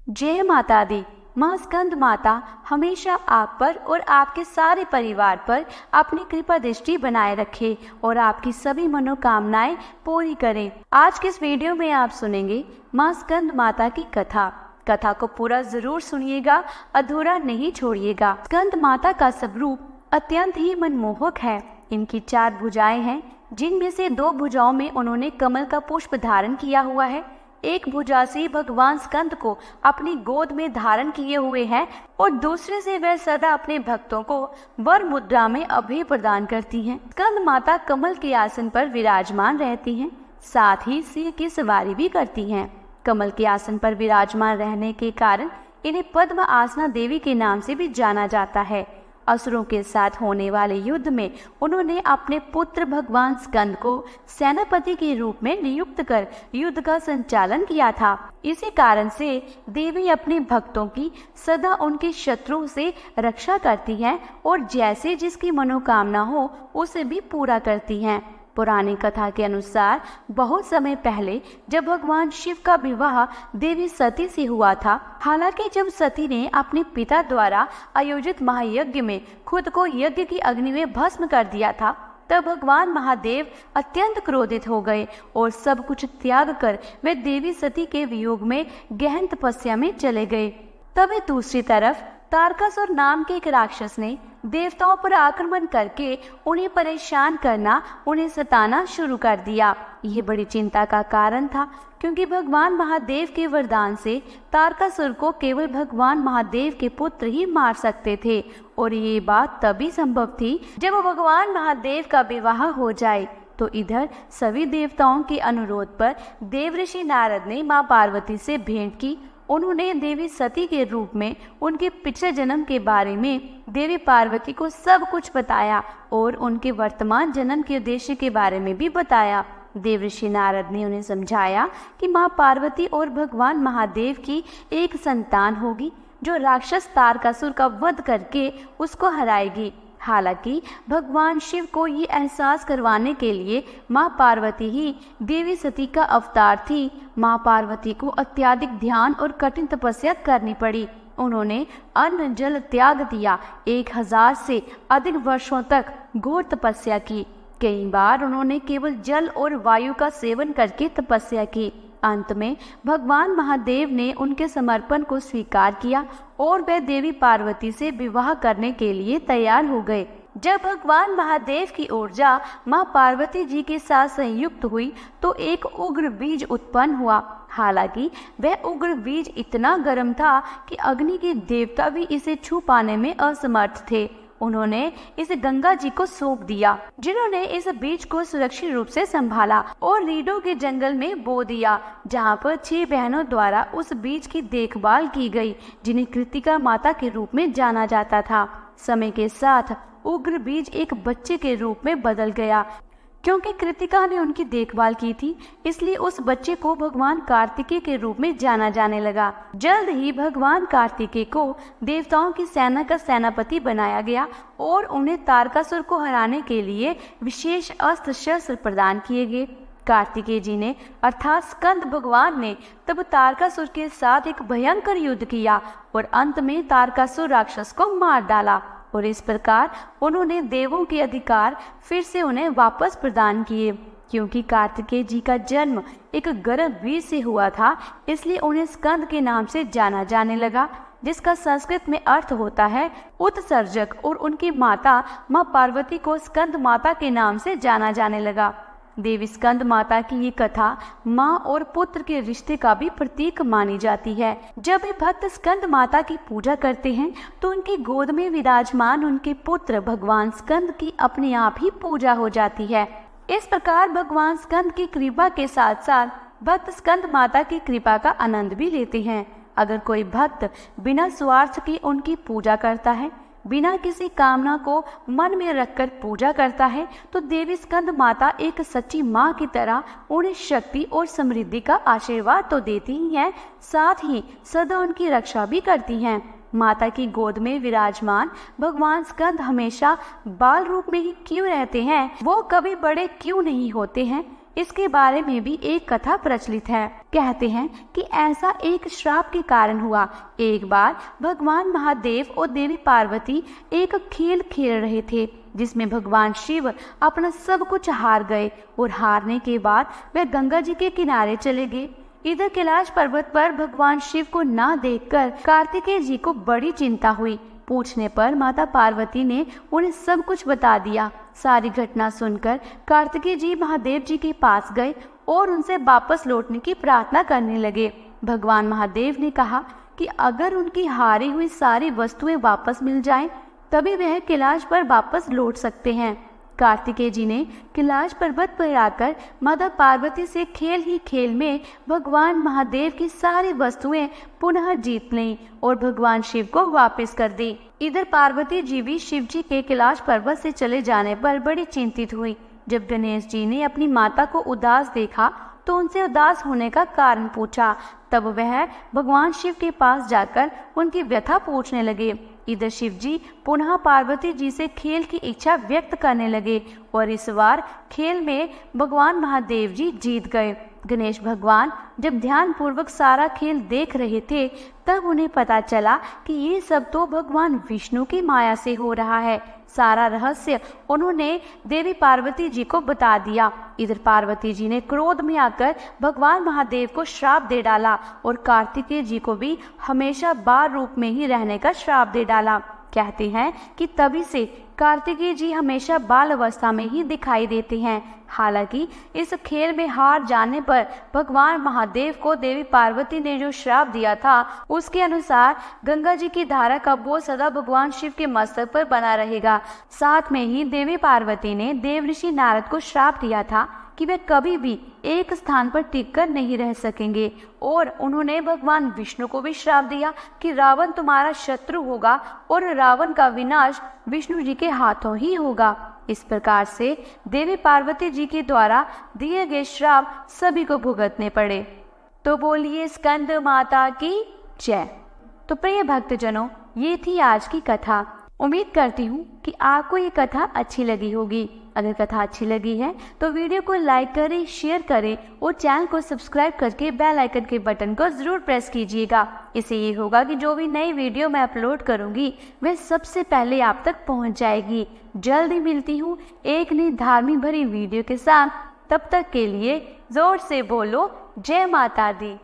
जय माता दी। माँ स्कंद माता हमेशा आप पर और आपके सारे परिवार पर अपनी कृपा दृष्टि बनाए रखे और आपकी सभी मनोकामनाएं पूरी करें। आज के इस वीडियो में आप सुनेंगे माँ स्कंद माता की कथा को पूरा जरूर सुनिएगा, अधूरा नहीं छोड़िएगा। स्कंद माता का स्वरूप अत्यंत ही मनमोहक है। इनकी 4 भुजाएं हैं, जिनमें से 2 भुजाओं में उन्होंने कमल का पुष्प धारण किया हुआ है। एक भुजा से भगवान स्कंद को अपनी गोद में धारण किए हुए हैं और दूसरे से वह सदा अपने भक्तों को वर मुद्रा में अभय प्रदान करती हैं। स्कंद माता कमल के आसन पर विराजमान रहती हैं, साथ ही सिंह की सवारी भी करती हैं। कमल के आसन पर विराजमान रहने के कारण इन्हें पद्म आसना देवी के नाम से भी जाना जाता है। असुरों के साथ होने वाले युद्ध में उन्होंने अपने पुत्र भगवान स्कंद को सेनापति के रूप में नियुक्त कर युद्ध का संचालन किया था। इसी कारण से देवी अपने भक्तों की सदा उनके शत्रुओं से रक्षा करती हैं और जैसे जिसकी मनोकामना हो उसे भी पूरा करती हैं। पुरानी कथा के अनुसार बहुत समय पहले जब भगवान शिव का विवाह देवी सती से हुआ था, हालांकि जब सती ने अपने पिता द्वारा आयोजित महायज्ञ में खुद को यज्ञ की अग्नि में भस्म कर दिया था, तब भगवान महादेव अत्यंत क्रोधित हो गए और सब कुछ त्याग कर वे देवी सती के वियोग में गहन तपस्या में चले गए। तभी दूसरी तरफ तारकासुर नाम के एक राक्षस ने देवताओं पर आक्रमण करके उन्हें परेशान करना, उन्हें सताना शुरू कर दिया। यह बड़ी चिंता का कारण था, क्योंकि भगवान महादेव के वरदान से तारकासुर को केवल भगवान महादेव के पुत्र ही मार सकते थे और ये बात तभी संभव थी जब भगवान महादेव का विवाह हो जाए। तो इधर सभी देवताओं के अनुरोध पर देवऋषि नारद ने माँ पार्वती से भेंट की। उन्होंने देवी सती के रूप में उनके पिछले जन्म के बारे में देवी पार्वती को सब कुछ बताया और उनके वर्तमान जन्म के उद्देश्य के बारे में भी बताया। देवऋषि नारद ने उन्हें समझाया कि माँ पार्वती और भगवान महादेव की एक संतान होगी जो राक्षस तारकासुर का वध करके उसको हराएगी। हालांकि भगवान शिव को ये एहसास करवाने के लिए माँ पार्वती ही देवी सती का अवतार थी। माँ पार्वती को अत्यधिक ध्यान और कठिन तपस्या करनी पड़ी। उन्होंने अन्न जल त्याग दिया, 1000 से अधिक वर्षों तक घोर तपस्या की। कई बार उन्होंने केवल जल और वायु का सेवन करके तपस्या की। अंत में भगवान महादेव ने उनके समर्पण को स्वीकार किया और वे देवी पार्वती से विवाह करने के लिए तैयार हो गए। जब भगवान महादेव की ऊर्जा माँ पार्वती जी के साथ संयुक्त हुई तो एक उग्र बीज उत्पन्न हुआ। हालांकि वह उग्र बीज इतना गर्म था कि अग्नि के देवता भी इसे छू पाने में असमर्थ थे। उन्होंने इसे गंगा जी को सौंप दिया, जिन्होंने इस बीज को सुरक्षित रूप से संभाला और रीडो के जंगल में बो दिया, जहाँ पर 6 बहनों द्वारा उस बीज की देखभाल की गई, जिन्हें कृतिका माता के रूप में जाना जाता था। समय के साथ उग्र बीज एक बच्चे के रूप में बदल गया। क्योंकि कृतिका ने उनकी देखभाल की थी, इसलिए उस बच्चे को भगवान कार्तिकेय के रूप में जाना जाने लगा। जल्द ही भगवान कार्तिकेय को देवताओं की सेना का सेनापति बनाया गया और उन्हें तारकासुर को हराने के लिए विशेष अस्त्र शस्त्र प्रदान किए गए। कार्तिकेय जी ने अर्थात स्कंद भगवान ने तब तारकासुर के साथ एक भयंकर युद्ध किया और अंत में तारकासुर राक्षस को मार डाला और इस प्रकार उन्होंने देवों के अधिकार फिर से उन्हें वापस प्रदान किए। क्योंकि कार्तिकेय जी का जन्म एक गर्भ वीर से हुआ था, इसलिए उन्हें स्कंद के नाम से जाना जाने लगा, जिसका संस्कृत में अर्थ होता है उत्सर्जक, और उनकी माता माँ पार्वती को स्कंद माता के नाम से जाना जाने लगा। देवी स्कंद माता की ये कथा माँ और पुत्र के रिश्ते का भी प्रतीक मानी जाती है। जब भी भक्त स्कंद माता की पूजा करते हैं तो उनकी गोद में विराजमान उनके पुत्र भगवान स्कंद की अपने आप ही पूजा हो जाती है। इस प्रकार भगवान स्कंद की कृपा के साथ साथ भक्त स्कंद माता की कृपा का आनंद भी लेते हैं। अगर कोई भक्त बिना स्वार्थ के उनकी पूजा करता है, बिना किसी कामना को मन में रखकर पूजा करता है, तो देवी स्कंद माता एक सच्ची माँ की तरह उन्हें शक्ति और समृद्धि का आशीर्वाद तो देती ही हैं, साथ ही सदा उनकी रक्षा भी करती हैं। माता की गोद में विराजमान भगवान स्कंद हमेशा बाल रूप में ही क्यों रहते हैं, वो कभी बड़े क्यों नहीं होते हैं? इसके बारे में भी एक कथा प्रचलित है। कहते हैं कि ऐसा एक श्राप के कारण हुआ। एक बार भगवान महादेव और देवी पार्वती एक खेल खेल रहे थे जिसमें भगवान शिव अपना सब कुछ हार गए और हारने के बाद वे गंगा जी के किनारे चले गए। इधर कैलाश पर्वत पर भगवान शिव को ना देखकर कार्तिकेय जी को बड़ी चिंता हुई। पूछने पर माता पार्वती ने उन्हें सब कुछ बता दिया। सारी घटना सुनकर कार्तिकेय जी महादेव जी के पास गए और उनसे वापस लौटने की प्रार्थना करने लगे। भगवान महादेव ने कहा कि अगर उनकी हारी हुई सारी वस्तुएं वापस मिल जाएं, तभी वह कैलाश पर वापस लौट सकते हैं। कार्तिकेय जी ने कैलाश पर्वत पर आकर माता पार्वती से खेल ही खेल में भगवान महादेव की सारी वस्तुएं पुनः जीत लीं और भगवान शिव को वापस कर दी। इधर पार्वती जी भी शिव जी के कैलाश पर्वत से चले जाने पर बड़ी चिंतित हुई। जब गणेश जी ने अपनी माता को उदास देखा तो उनसे उदास होने का कारण पूछा। तब वह भगवान शिव के पास जाकर उनकी व्यथा पूछने लगे। इधर शिव जी पुनः पार्वती जी से खेल की इच्छा व्यक्त करने लगे और इस बार खेल में भगवान महादेव जी जीत गए। गणेश भगवान जब ध्यान पूर्वक सारा खेल देख रहे थे तब उन्हें पता चला कि ये सब तो भगवान विष्णु की माया से हो रहा है। सारा रहस्य उन्होंने देवी पार्वती जी को बता दिया। इधर पार्वती जी ने क्रोध में आकर भगवान महादेव को श्राप दे डाला और कार्तिकेय जी को भी हमेशा बाल रूप में ही रहने का श्राप दे डाला। कहते हैं कि तभी से कार्तिकेय जी हमेशा बाल अवस्था में ही दिखाई देते हैं। हालांकि इस खेल में हार जाने पर भगवान महादेव को देवी पार्वती ने जो श्राप दिया था उसके अनुसार गंगा जी की धारा का बोझ सदा भगवान शिव के मस्तक पर बना रहेगा। साथ में ही देवी पार्वती ने देव ऋषि नारद को श्राप दिया था कि वे कभी भी एक स्थान पर टिककर नहीं रह सकेंगे और उन्होंने भगवान विष्णु को भी श्राप दिया कि रावण तुम्हारा शत्रु होगा और रावण का विनाश विष्णु जी के हाथों ही होगा। इस प्रकार से देवी पार्वती जी के द्वारा दिए गए श्राप सभी को भुगतने पड़े। तो बोलिए स्कंद माता की जय। तो प्रिय भक्तजनों, ये थी आज की कथा। उम्मीद करती हूँ कि आपको ये कथा अच्छी लगी होगी। अगर कथा अच्छी लगी है तो वीडियो को लाइक करें, शेयर करें और चैनल को सब्सक्राइब करके बेल आइकन के बटन को जरूर प्रेस कीजिएगा। इससे ये होगा कि जो भी नई वीडियो मैं अपलोड करूँगी वह सबसे पहले आप तक पहुँच जाएगी। जल्दी मिलती हूँ एक नई धार्मिक भरी वीडियो के साथ। तब तक के लिए जोर से बोलो जय माता दी।